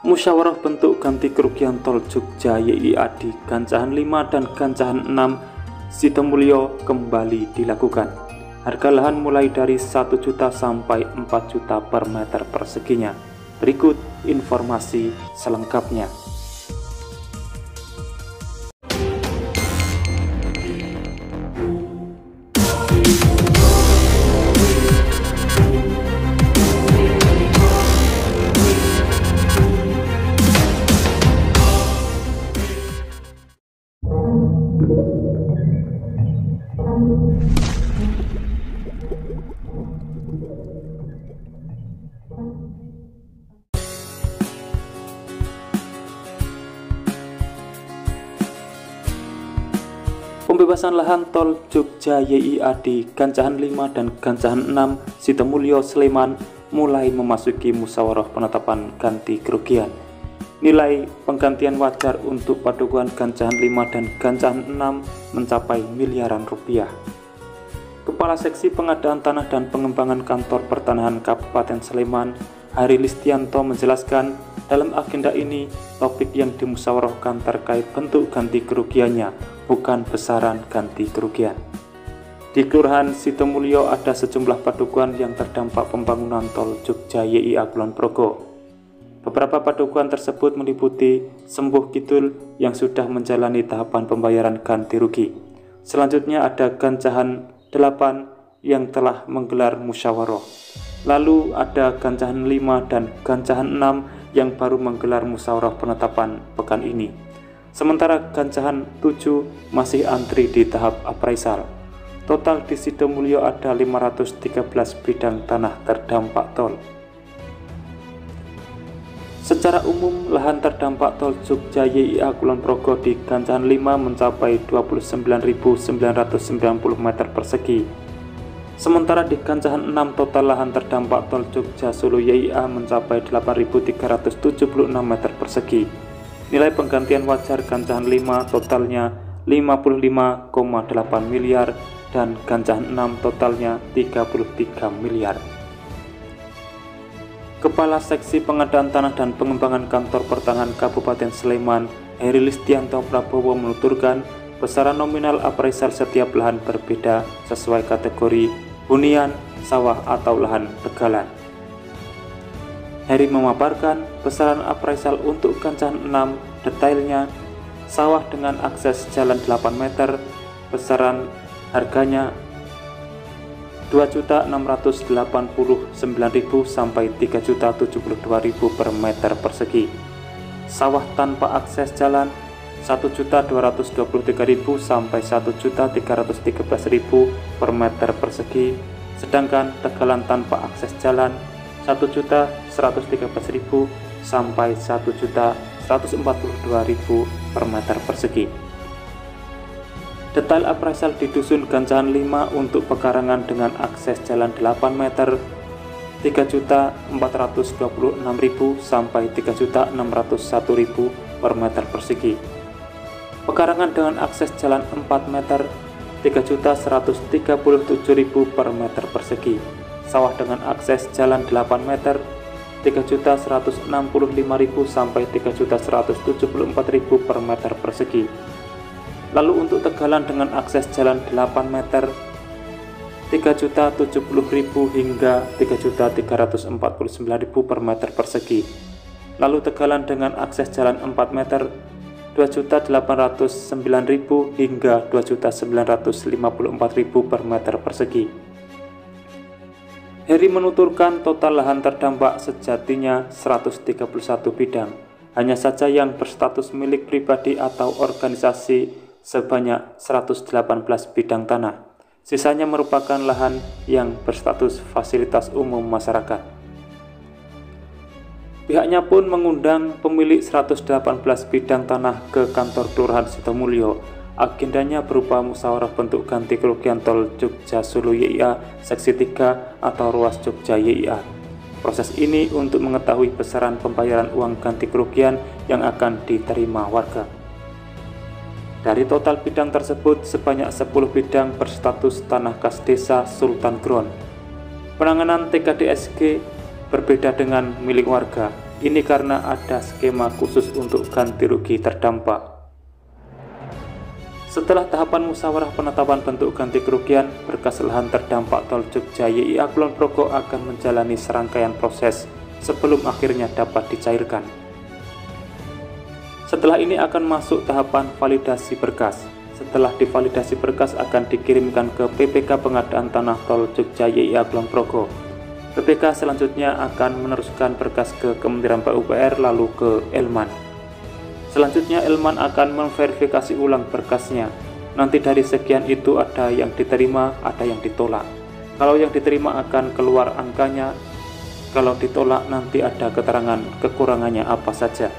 Musyawarah bentuk ganti kerugian tol Jogja YIA di Gancahan 5 dan Gancahan 6 Sitomulyo kembali dilakukan. Harga lahan mulai dari 1 juta sampai 4 juta per meter perseginya. Berikut informasi selengkapnya. Pembebasan lahan tol Jogja YIA di Gancahan 5 dan Gancahan 6 Sitomulyo Sleman mulai memasuki musyawarah penetapan ganti kerugian. Nilai penggantian wajar untuk padukuhan Gancahan 5 dan Gancahan 6 mencapai miliaran rupiah. Kepala Seksi Pengadaan Tanah dan Pengembangan Kantor Pertanahan Kabupaten Sleman, Hari Listianto menjelaskan, dalam agenda ini topik yang dimusyawarahkan terkait bentuk ganti kerugiannya, bukan besaran ganti kerugian. Di Kelurahan Sitomulyo ada sejumlah padukuhan yang terdampak pembangunan tol Jogja YIA Kulon Progo. Beberapa padukuhan tersebut meliputi Sembuh Kidul yang sudah menjalani tahapan pembayaran ganti rugi. Selanjutnya ada Gancahan 8 yang telah menggelar musyawarah. Lalu ada Gancahan 5 dan Gancahan 6 yang baru menggelar musyawarah penetapan pekan ini. Sementara Gancahan 7 masih antri di tahap appraisal. Total di Sitomulyo ada 513 bidang tanah terdampak tol. Secara umum, lahan terdampak tol Jogja YIA Kulon Progo di Gancahan 5 mencapai 29.990 meter persegi. Sementara di Gancahan 6 total lahan terdampak tol Jogja Solo YIA mencapai 8.376 meter persegi. Nilai penggantian wajar Gancahan 5 totalnya 55,8 miliar dan Gancahan 6 totalnya 33 miliar. Kepala Seksi Pengadaan Tanah dan Pengembangan Kantor Pertanahan Kabupaten Sleman, Heri Listianto Prabowo menuturkan, besaran nominal appraisal setiap lahan berbeda sesuai kategori hunian, sawah atau lahan tegalan. Heri memaparkan besaran appraisal untuk Gancahan 6 detailnya, sawah dengan akses jalan 8 meter, besaran harganya 2.689.000 sampai 3.072.000 per meter persegi. Sawah tanpa akses jalan 1.223.000 sampai 1.313.000 per meter persegi, sedangkan tegalan tanpa akses jalan 1.113.000 sampai 1.142.000 per meter persegi. Detail appraisal di Dusun Gancahan 5 untuk pekarangan dengan akses jalan 8 meter 3.426.000 sampai 3.601.000 per meter persegi. Pekarangan dengan akses jalan 4 meter 3.137.000 per meter persegi. Sawah dengan akses jalan 8 meter 3.165.000 sampai 3.174.000 per meter persegi. Lalu untuk tegalan dengan akses jalan 8 meter 3.070.000 hingga 3.349.000 per meter persegi. Lalu tegalan dengan akses jalan 4 meter 2.809.000 hingga 2.954.000 per meter persegi. Heri menuturkan total lahan terdampak sejatinya 131 bidang, hanya saja yang berstatus milik pribadi atau organisasi sebanyak 118 bidang tanah. Sisanya merupakan lahan yang berstatus fasilitas umum masyarakat. Pihaknya pun mengundang pemilik 118 bidang tanah ke kantor Kelurahan Sitomulyo. Agendanya berupa musyawarah bentuk ganti kerugian tol Jogja Solo YIA Seksi 3 atau ruas Jogja YIA. Proses ini untuk mengetahui besaran pembayaran uang ganti kerugian yang akan diterima warga. Dari total bidang tersebut, sebanyak 10 bidang berstatus tanah kas desa Sultan Gron. Penanganan TKDSG berbeda dengan milik warga. Ini karena ada skema khusus untuk ganti rugi terdampak. Setelah tahapan musyawarah penetapan bentuk ganti kerugian, berkas lahan terdampak Tol Jogja YIA Kulon Progo akan menjalani serangkaian proses sebelum akhirnya dapat dicairkan. Setelah ini akan masuk tahapan validasi berkas. Setelah divalidasi berkas akan dikirimkan ke PPK Pengadaan Tanah Tol Jogja YIA Kulon Progo. PPK selanjutnya akan meneruskan berkas ke Kementerian PUPR lalu ke Elman. Selanjutnya Elman akan memverifikasi ulang berkasnya. Nanti dari sekian itu ada yang diterima, ada yang ditolak. Kalau yang diterima akan keluar angkanya, kalau ditolak nanti ada keterangan kekurangannya apa saja.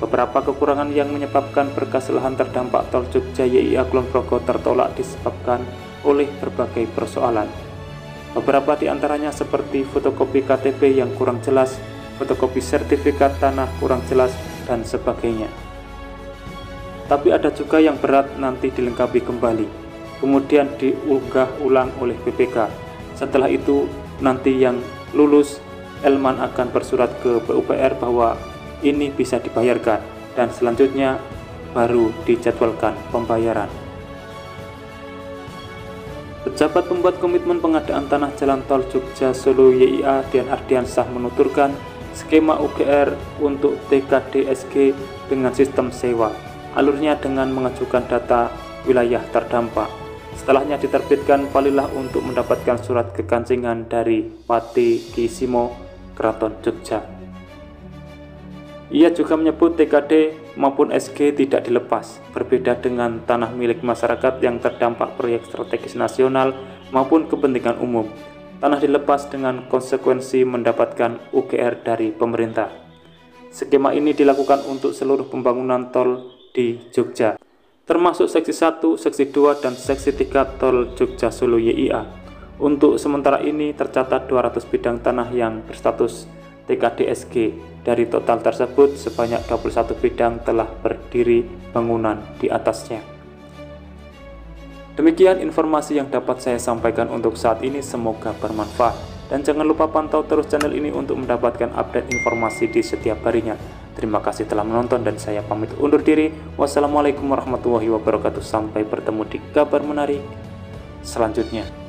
Beberapa kekurangan yang menyebabkan berkas lahan terdampak Tol Jogja YIA Kulon Progo tertolak disebabkan oleh berbagai persoalan. Beberapa di antaranya seperti fotokopi KTP yang kurang jelas, fotokopi sertifikat tanah kurang jelas, dan sebagainya. Tapi ada juga yang berat nanti dilengkapi kembali, kemudian diunggah ulang oleh PPK. Setelah itu nanti yang lulus, Elman akan bersurat ke PUPR bahwa ini bisa dibayarkan, dan selanjutnya baru dijadwalkan pembayaran. Pejabat pembuat komitmen pengadaan tanah jalan tol Jogja Solo YIA Dian Ardiansyah menuturkan skema UGR untuk TKD-SG dengan sistem sewa. Alurnya dengan mengajukan data wilayah terdampak. Setelahnya diterbitkan palilah untuk mendapatkan surat kekancingan dari Pati Kisimo Keraton Jogja. Ia juga menyebut TKD maupun SG tidak dilepas, berbeda dengan tanah milik masyarakat yang terdampak proyek strategis nasional maupun kepentingan umum. Tanah dilepas dengan konsekuensi mendapatkan UGR dari pemerintah. Skema ini dilakukan untuk seluruh pembangunan tol di Jogja, termasuk seksi 1, seksi 2, dan seksi 3 tol Jogja Solo YIA. Untuk sementara ini tercatat 200 bidang tanah yang berstatus TKD-SG. Dari total tersebut, sebanyak 21 bidang telah berdiri bangunan di atasnya. Demikian informasi yang dapat saya sampaikan untuk saat ini, semoga bermanfaat. Dan jangan lupa pantau terus channel ini untuk mendapatkan update informasi di setiap harinya. Terima kasih telah menonton dan saya pamit undur diri. Wassalamualaikum warahmatullahi wabarakatuh. Sampai bertemu di kabar menarik selanjutnya.